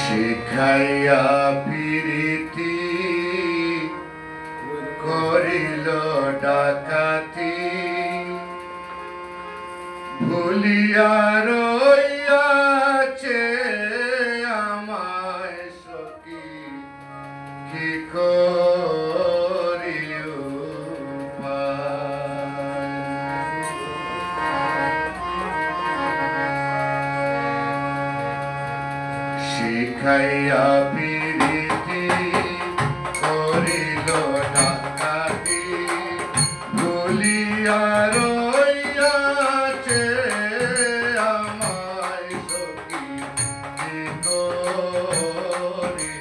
শিখাইয়া প্রীতি করিল ডাকাতি ভুলিয়া রইয়াছে আমায় সখী কি করি শিখাইয়া প্রীতি করিল ডাকাতি ভুলিয়া রইয়াছে আমায় সখী কি করি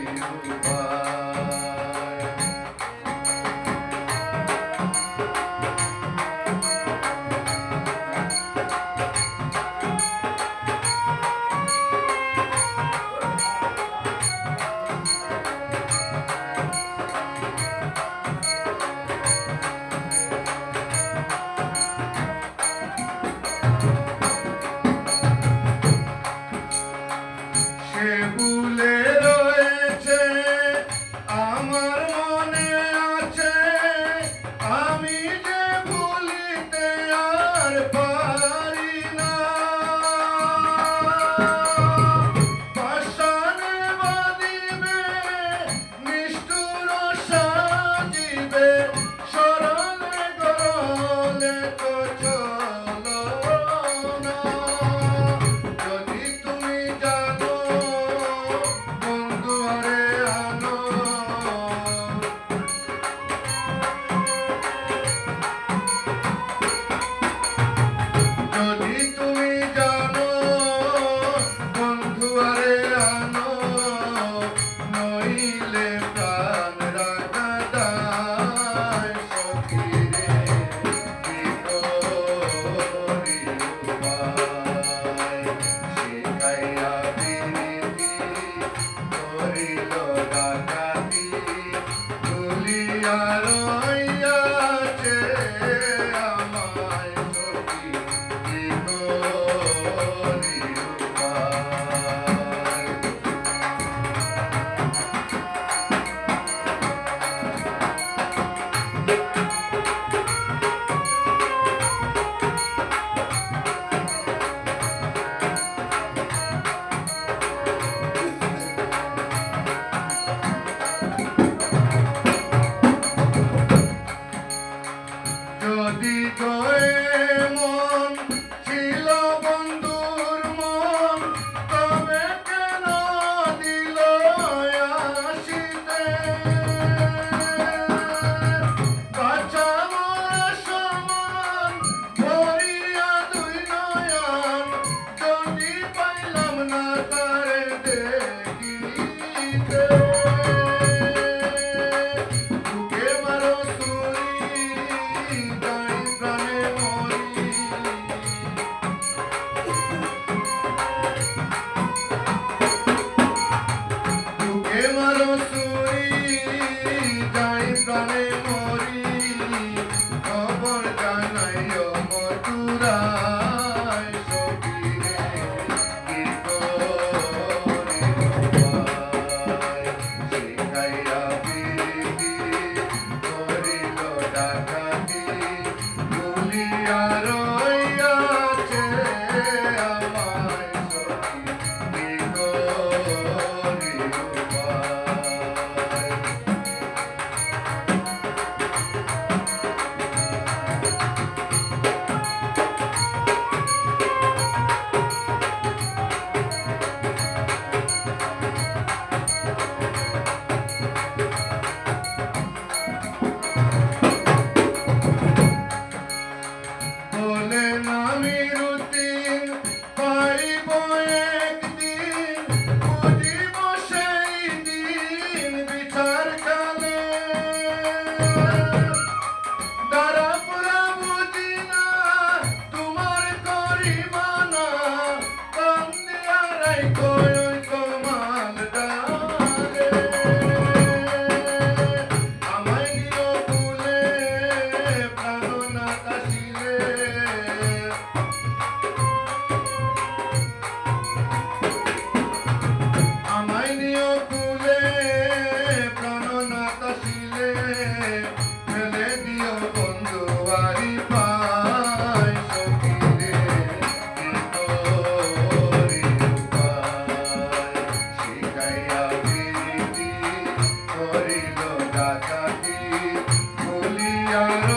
সে ভুলে রয়েছে আমার মনে আছে আমি যে ভুলিতে আর পারি না পাষাণে বাঁধিবে নিষ্ঠুর সাজিবে সরলে গরলে তো চলো না যদি তুমি জানো যদি তুমি জানো বন্ধু আরে আনো নইলে প্রাণ রাখা দায় সখী রে কি করি উপায় শিখাইয়া প্রীতি করিল ডাকাতি ভুলিয়া রইয়াছে আমায় সখী কি করি উপায় যদি গয়ে মন ছিল বন্ধুর মন তবে কেন দিল আসিতে কাঁচা মরা সমান ভরিয়া দুই নয়ন যদি পাইলাম না তারে দেখিতে বুকে মারো সুরি গাই প্রাণে মরি বুকে মারো সুরি গাই প্রাণে মরি খবর জানাইও মথুরায় সখী রে কি করি উপায় শিখাইয়া প্রীতি করিল ডাকাতি ভুলিয়া রইয়াছে আমায় সখী কি করি উপায় বলেন আমি রুটিন পাইব একদিন বুঝিব সেই দিন বিচার কালে দারাপুরা বুঝি না তোমার করি মানা কান্দিয়া রাইখো ওই কমাল ডালে আমায় নিও ভুলে প্রাণ না কাশিলে আমায় কাটাকি ভুলিয়া